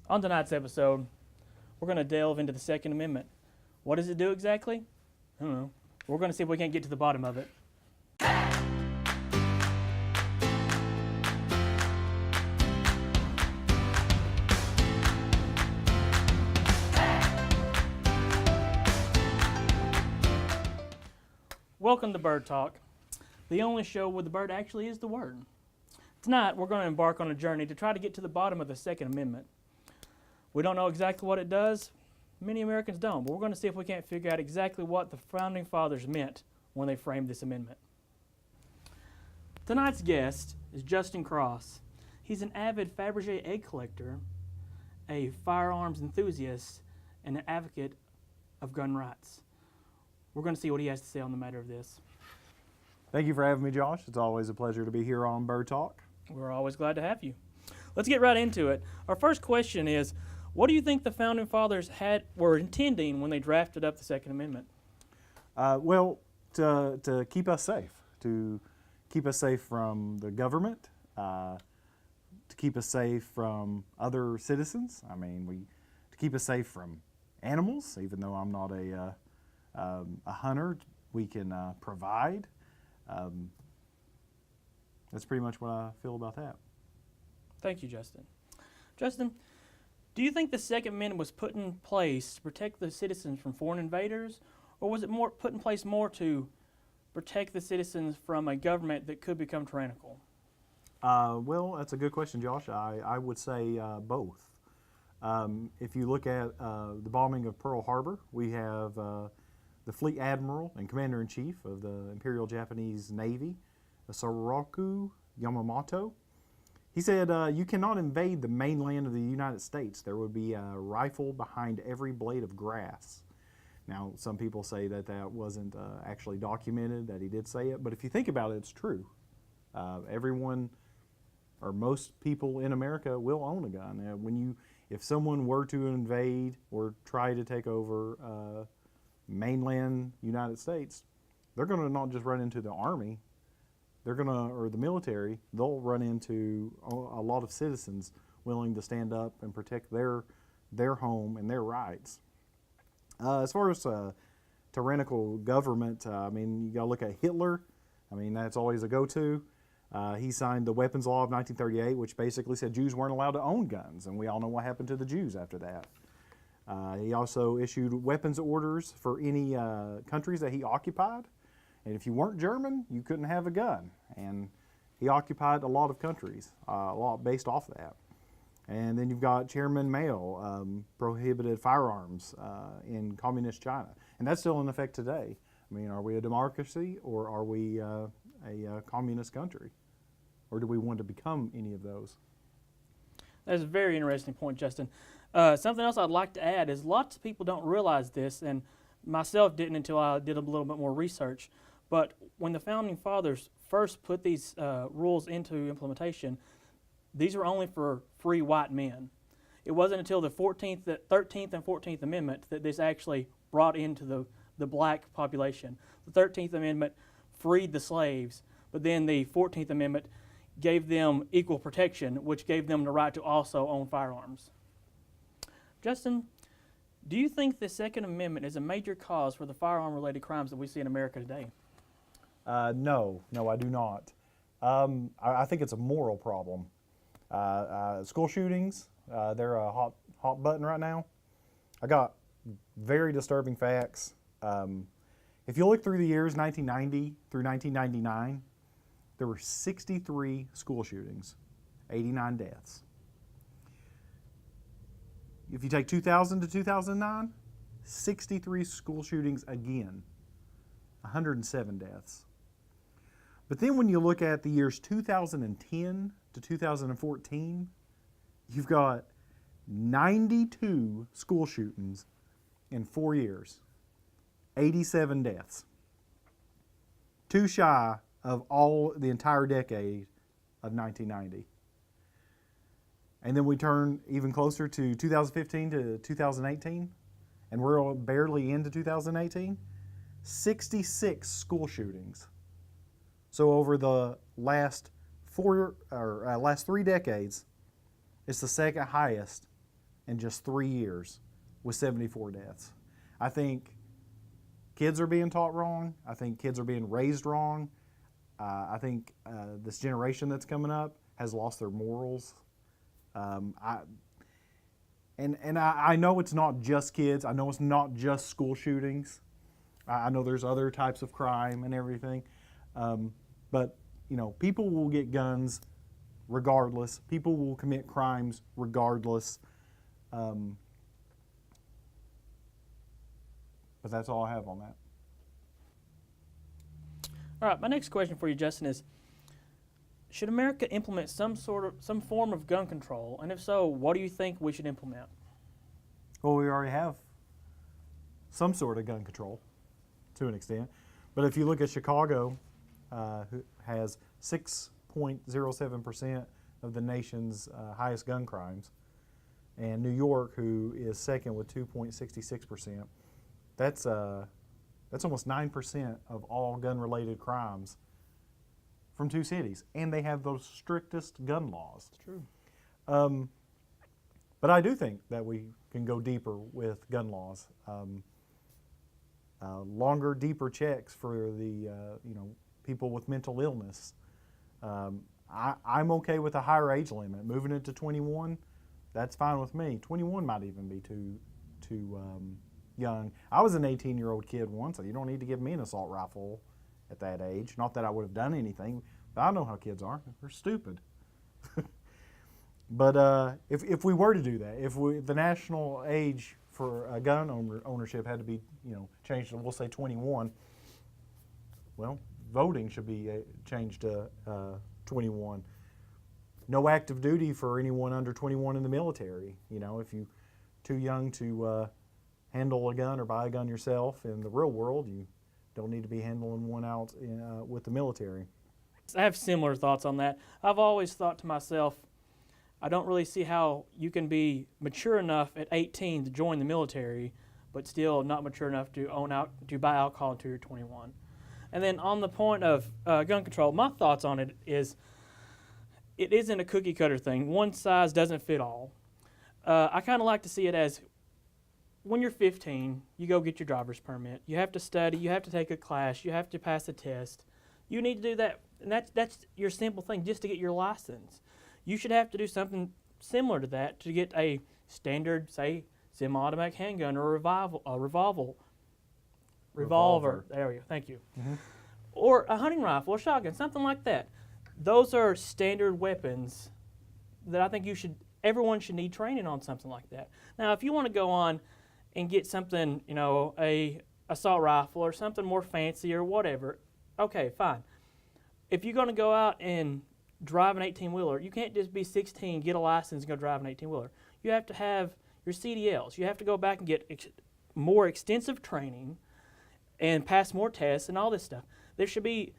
On tonight's episode, we're going to delve into the Second Amendment. What does it do exactly? I don't know. We're going to see if we can't get to the bottom of it. Welcome to Byrd Talk, the only show where the bird actually is the word. Tonight, we're going to embark on a journey to try to get to the bottom of the Second Amendment. We don't know exactly what it does. Many Americans don't, but we're going to see if we can't figure out exactly what the Founding Fathers meant when they framed this amendment. Tonight's guest is Justin Cross. He's an avid Fabergé egg collector, a firearms enthusiast, and an advocate of gun rights. We're going to see what he has to say on the matter of this. Thank you for having me, Josh. It's always a pleasure to be here on Byrd Talk. We're always glad to have you. Let's get right into it. Our first question is, what do you think the Founding Fathers were intending when they drafted up the Second Amendment? To keep us safe from the government, to keep us safe from other citizens. To keep us safe from animals. Even though I'm not a hunter, we can provide. That's pretty much what I feel about that. Thank you, Justin. Justin, do you think the Second Amendment was put in place to protect the citizens from foreign invaders, or was it put in place more to protect the citizens from a government that could become tyrannical? Well, that's a good question, Josh. I would say both. If you look at the bombing of Pearl Harbor, we have the Fleet Admiral and Commander-in-Chief of the Imperial Japanese Navy, Soroku Yamamoto. He said, you cannot invade the mainland of the United States. There would be a rifle behind every blade of grass. Now, some people say that that wasn't actually documented, that he did say it, but if you think about it, it's true. Everyone, or most people in America, will own a gun. If someone were to invade or try to take over mainland United States, they're going to not just run into the army, or the military, they'll run into a lot of citizens willing to stand up and protect their home and their rights. As far as tyrannical government, you got to look at Hitler. That's always a go-to. He signed the Weapons Law of 1938, which basically said Jews weren't allowed to own guns, and we all know what happened to the Jews after that. He also issued weapons orders for any countries that he occupied. And if you weren't German, you couldn't have a gun. And he occupied a lot of countries, a lot based off of that. And then you've got Chairman Mao, prohibited firearms in communist China. And that's still in effect today. Are we a democracy, or are we a communist country? Or do we want to become any of those? That's a very interesting point, Justin. Something else I'd like to add is lots of people don't realize this, and myself didn't until I did a little bit more research. But when the Founding Fathers first put these rules into implementation, these were only for free white men. It wasn't until the 13th and 14th Amendment that this actually brought into the black population. The 13th Amendment freed the slaves, but then the 14th Amendment gave them equal protection, which gave them the right to also own firearms. Justin, do you think the Second Amendment is a major cause for the firearm-related crimes that we see in America today? No, I do not. I think it's a moral problem. School shootings, they're a hot button right now. I got very disturbing facts. If you look through the years 1990 through 1999, there were 63 school shootings, 89 deaths. If you take 2000 to 2009, 63 school shootings again, 107 deaths. But then when you look at the years 2010 to 2014, you've got 92 school shootings in 4 years, 87 deaths. Too shy of the entire decade of 1990. And then we turn even closer to 2015 to 2018, and we're barely into 2018, 66 school shootings. So over the last 3 decades, it's the second highest in just 3 years with 74 deaths. I think kids are being taught wrong. I think kids are being raised wrong. I think this generation that's coming up has lost their morals. I know it's not just kids. I know it's not just school shootings. I know there's other types of crime and everything. But, you know, people will get guns regardless. People will commit crimes regardless. But that's all I have on that. All right, my next question for you, Justin, is should America implement some form of gun control? And if so, what do you think we should implement? Well, we already have some sort of gun control to an extent. But if you look at Chicago, who has 6.07% of the nation's highest gun crimes, and New York, who is second with 2.66%, that's almost 9% of all gun-related crimes from 2 cities, and they have those strictest gun laws. It's true. But I do think that we can go deeper with gun laws. Longer, deeper checks for the people with mental illness. I'm okay with a higher age limit. Moving it to 21, that's fine with me. 21 might even be too young. I was an 18-year-old kid once, so you don't need to give me an assault rifle at that age. Not that I would have done anything, but I know how kids are. They're stupid. But if we were to do that, if the national age for gun ownership had to be changed to, we'll say 21, well, voting should be changed to 21. No active duty for anyone under 21 in the military. If you're too young to handle a gun or buy a gun yourself in the real world, you don't need to be handling one out with the military. I have similar thoughts on that. I've always thought to myself, I don't really see how you can be mature enough at 18 to join the military, but still not mature enough to buy alcohol until you're 21. And then on the point of gun control, my thoughts on it isn't a cookie cutter thing. One size doesn't fit all. I kind of like to see it as when you're 15, you go get your driver's permit. You have to study. You have to take a class. You have to pass a test. You need to do that, and that's your simple thing just to get your license. You should have to do something similar to that to get a standard, say, semi-automatic handgun or a revolver. There we go. Thank you. Mm-hmm. Or a hunting rifle or shotgun, something like that. Those are standard weapons that I think everyone should need training on something like that. Now, if you want to go on and get something, a assault rifle or something more fancy or whatever, okay, fine. If you're going to go out and drive an 18-wheeler, you can't just be 16, get a license, and go drive an 18-wheeler. You have to have your CDLs. You have to go back and get more extensive training and pass more tests and all this stuff. It should be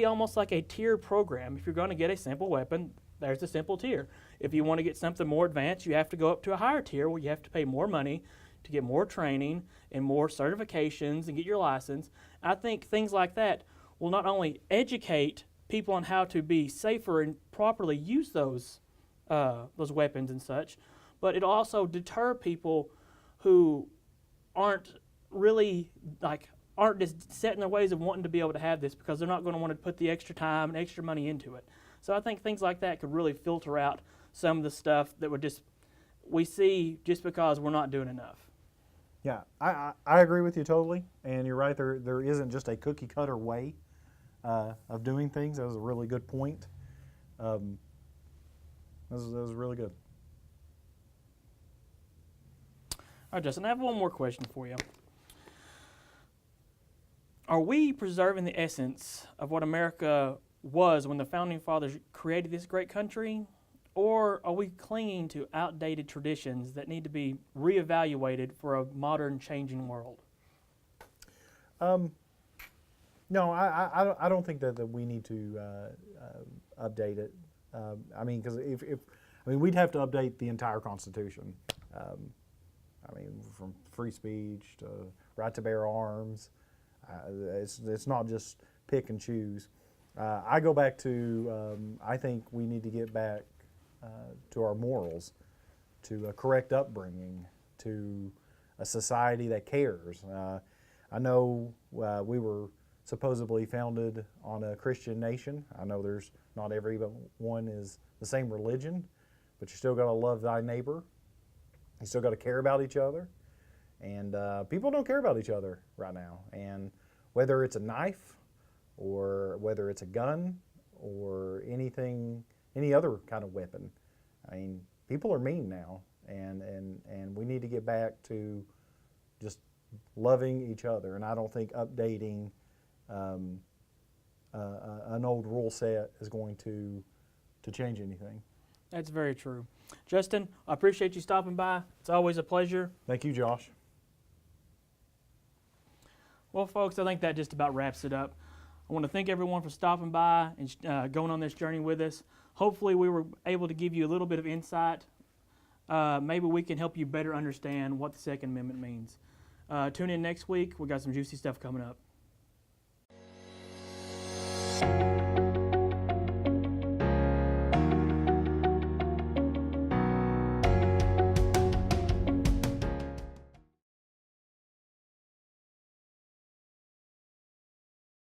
almost like a tiered program. If you're going to get a simple weapon, there's a simple tier. If you want to get something more advanced, you have to go up to a higher tier where you have to pay more money to get more training and more certifications and get your license. I think things like that will not only educate people on how to be safer and properly use those weapons and such, but it'll also deter people who aren't just set in their ways of wanting to be able to have this because they're not going to want to put the extra time and extra money into it. So I think things like that could really filter out some of the stuff that we see just because we're not doing enough. Yeah, I agree with you totally, and you're right. There isn't just a cookie cutter way of doing things. That was a really good point. That was really good. All right, Justin, I have one more question for you. Are we preserving the essence of what America was when the Founding Fathers created this great country, or are we clinging to outdated traditions that need to be reevaluated for a modern, changing world? No, I don't think that we need to update it. Because we'd have to update the entire Constitution. From free speech to right to bear arms. It's not just pick and choose. I go back to I think we need to get back to our morals. to a correct upbringing, to a society that cares. I know we were supposedly founded on a Christian nation. I know there's not everyone is the same religion, but you still got to love thy neighbor. You still got to care about each other. And people don't care about each other right now. And whether it's a knife or whether it's a gun or anything, any other kind of weapon, I mean, people are mean now. And we need to get back to just loving each other. And I don't think updating an old rule set is going to change anything. That's very true. Justin, I appreciate you stopping by. It's always a pleasure. Thank you, Josh. Well, folks, I think that just about wraps it up. I want to thank everyone for stopping by and going on this journey with us. Hopefully we were able to give you a little bit of insight. Maybe we can help you better understand what the Second Amendment means. Tune in next week. We got some juicy stuff coming up.